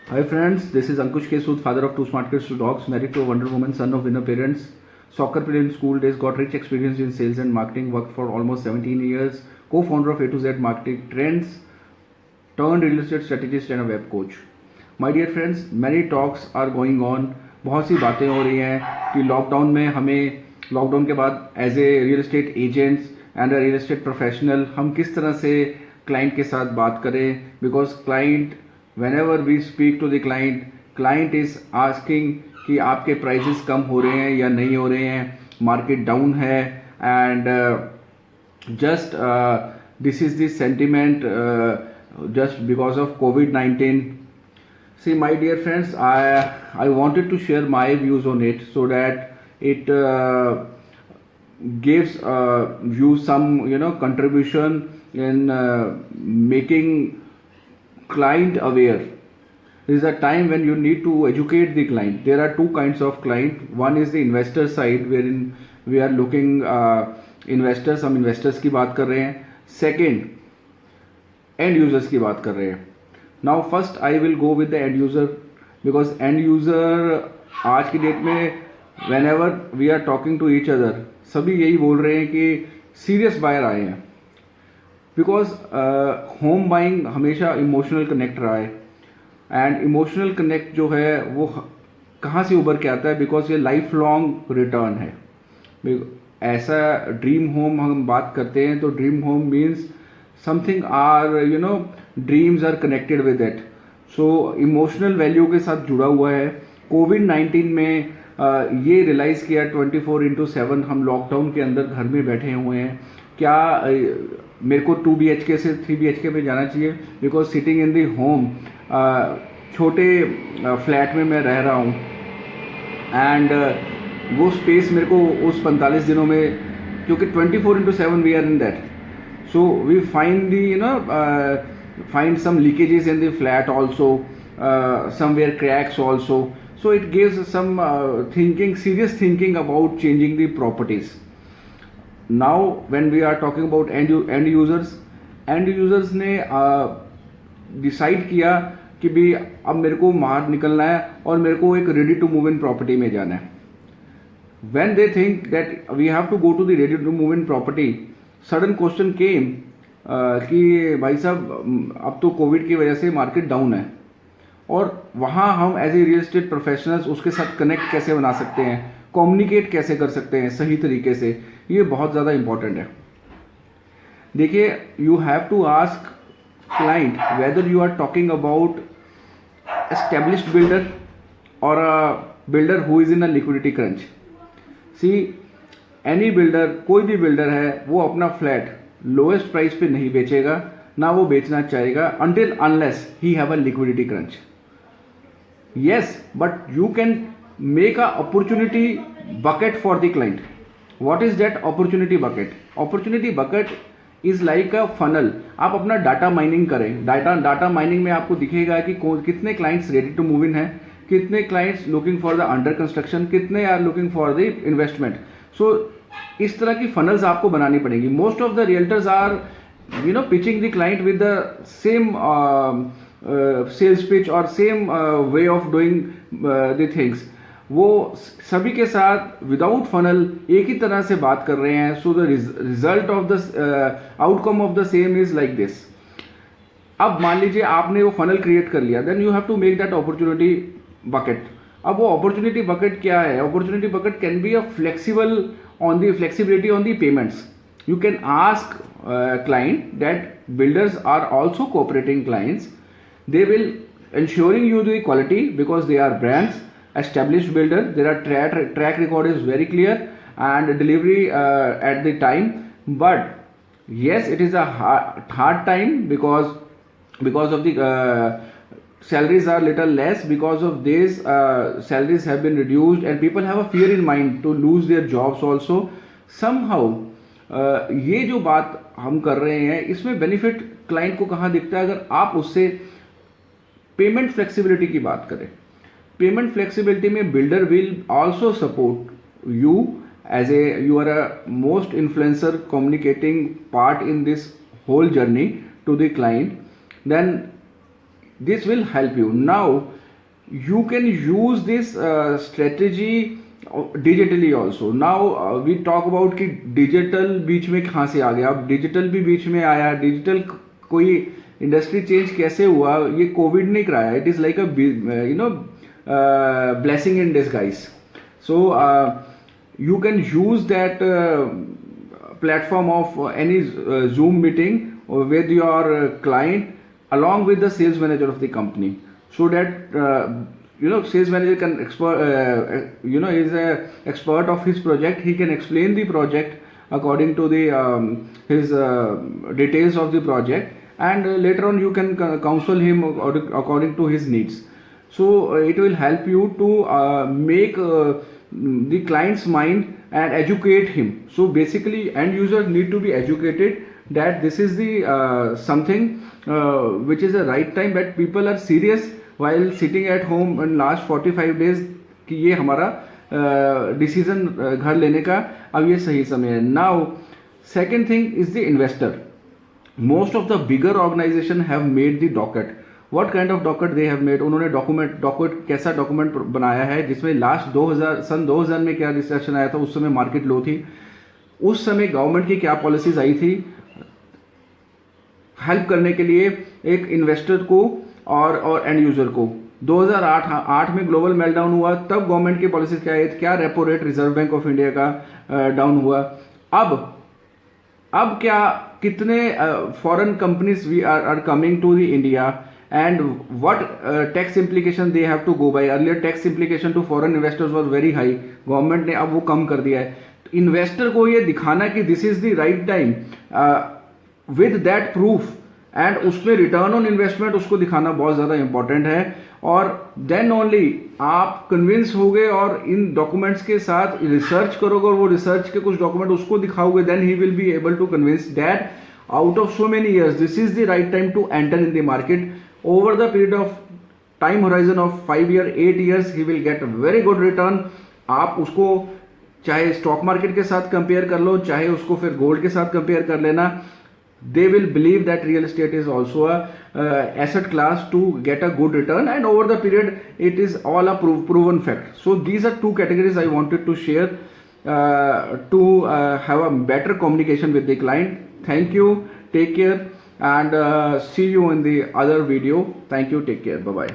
Hi friends, this is Ankush K. Sood, father of two smart kids, two dogs, married to a Wonder Woman, son of winner parents, soccer player in school days, got rich experience in sales and marketing, worked for almost 17 years, co-founder of A to Z Marketing Trends, turned real estate strategist and a web coach. My dear friends, many talks are going on. बहुत सी बातें हो रही हैं कि lockdown में हमें lockdown के बाद as a real estate agents and a real estate professional हम किस तरह से क्लाइंट के साथ बात करें, because client whenever we speak to the client is asking कि आपके प्राइसेस कम हो रहे हैं या नहीं हो रहे हैं, मार्केट डाउन है and just this is the sentiment just because of COVID-19. See, my dear friends, I wanted to share my views on it so that it gives you some contribution in making client aware. This is a time when you need to educate the client. There are two kinds of client. One is the investor side wherein we are looking investors, हम investors की बात कर रहे हैं. Second, end users की बात कर रहे हैं. Now first I will go with the end user because end user आज की डेट में whenever we are talking to each other सभी यही बोल रहे हैं कि serious buyer आए हैं. बिकॉज होम बाइंग हमेशा इमोशनल कनेक्ट रहा है एंड इमोशनल कनेक्ट जो है वो कहाँ से उभर के आता है, बिकॉज ये लाइफ लॉन्ग रिटर्न है. ऐसा ड्रीम होम हम बात करते हैं तो dream home means something are dreams are connected with it. So emotional value के साथ जुड़ा हुआ है. कोविड-19 में ये रियलाइज़ किया 24/7 हम लॉकडाउन के अंदर घर में बैठे हुए हैं, क्या मेरे को 2 BHK से 3 BHK पे जाना चाहिए, because sitting in the home छोटे फ्लैट में मैं रह रहा हूँ एंड वो स्पेस मेरे को उस 45 दिनों में, क्योंकि 24/7 we are in that, so we find the find some leakages in the flat also, somewhere cracks also, so it gives some serious thinking about changing the properties. Now when we are talking about end users ने decide किया कि भी अब मेरे को बाहर निकलना है और मेरे को एक ready to move in property में जाना है. When they think that we have to go to the ready to move in property, sudden question came कि भाई साहब अब तो कोविड की वजह से मार्केट डाउन है और वहाँ हम as a real estate professionals उसके साथ कनेक्ट कैसे बना सकते हैं, कम्युनिकेट कैसे कर सकते हैं सही तरीके से, ये बहुत ज़्यादा इंपॉर्टेंट है. देखिए, you have to ask client whether you are talking about established builder और a builder who is in a liquidity crunch. See, any builder, कोई भी बिल्डर है, वो अपना फ्लैट लोएस्ट प्राइस पे नहीं बेचेगा, ना वो बेचना चाहेगा until unless he have a liquidity crunch. Yes, but you can make a opportunity bucket for the client. What is that opportunity bucket? Opportunity bucket is like a funnel. आप अपना data mining करें. Data mining में आपको दिखेगा कि कितने clients ready to move in है, कितने clients looking for the under construction, कितने are looking for the investment. So इस तरह की फनल्स आपको बनानी पड़ेगी. Most of the realtors are pitching the client with the same sales pitch और same way of doing the things. वो सभी के साथ विदाउट फनल एक ही तरह से बात कर रहे हैं. So the result of the outcome of the same is like this. अब मान लीजिए आपने वो फनल क्रिएट कर लिया, then you have to make that opportunity bucket. अब वो अपॉर्चुनिटी बकेट क्या है? Opportunity bucket can be a flexible on the flexibility on the payments. You can ask client that builders are also cooperating clients. They will ensuring you the quality because they are brands, established builder. Their track record is very clear and delivery at the time. But yes, it is a hard time because of the salaries are little less. Because of this salaries have been reduced and people have a fear in mind to lose their jobs also. Somehow ये जो बात हम कर रहे हैं इसमें benefit client को कहाँ दिखता है? अगर आप उससे पेमेंट फ्लेक्सिबिलिटी की बात करें, पेमेंट फ्लेक्सिबिलिटी में builder will also support you as a you are a most influencer communicating part in this whole journey to the client. Then this will help you. Now you can use this strategy digitally also. Now we talk about कि digital बीच में कहाँ से आ गया. अब digital भी बीच में आया. digital कोई इंडस्ट्री चेंज कैसे हुआ, ये कोविड नहीं कराया. It is like a blessing in disguise. So you can use that platform of any Zoom meeting with your client along with the sales manager of the company, so that sales manager can is a expert of his project. He can explain the project according to the his details of the project, and later on you can counsel him according to his needs. So it will help you to make the client's mind and educate him. So basically end user need to be educated that this is the something which is the right time, that people are serious while sitting at home in last 45 days कि ये हमारा decision घर लेने का अब ये सही समय है. Now second thing is the investor. Most of the bigger organisation have made the docket. What kind of docket they have made? उन्होंने डॉकेट कैसा डॉक्यूमेंट बनाया है जिसमें लास्ट 2000 में क्या डिस्कशन आया था, उस समय मार्केट लो थी, उस समय गवर्नमेंट की क्या पॉलिसीज आई थी हेल्प करने के लिए एक इन्वेस्टर को और एंड यूजर को. 2008 में ग्लोबल मेल्टडाउन हुआ, तब गवर्नमेंट की पॉलिसीज क्या है, क्या repo rate Reserve Bank of India का डाउन हुआ. अब क्या कितने foreign companies we are coming to the India, and what tax implication they have to go by. Earlier tax implication to foreign investors was very high. Government ने अब वो कम कर दिया है. इन्वेस्टर को ये दिखाना कि this is the right time with that proof, and उसमें रिटर्न ऑन इन्वेस्टमेंट उसको दिखाना बहुत ज़्यादा इंपॉर्टेंट है. और देन ओनली आप कन्विंस होगे और इन डॉक्यूमेंट्स के साथ रिसर्च करोगे और वो रिसर्च के कुछ डॉक्यूमेंट उसको दिखाओगे, then he will be able to convince that out of so many years this is the right time to enter in the market. Over the period of time horizon of 5 year 8 years he will get very good return. आप उसको चाहे stock market के साथ compare कर लो, चाहे उसको फिर gold के साथ कंपेयर कर लेना. They will believe that real estate is also a asset class to get a good return, and over the period it is all a proven fact. So these are two categories I wanted to share to have a better communication with the client. Thank you, take care, and see you in the other video. Thank you, take care, bye bye.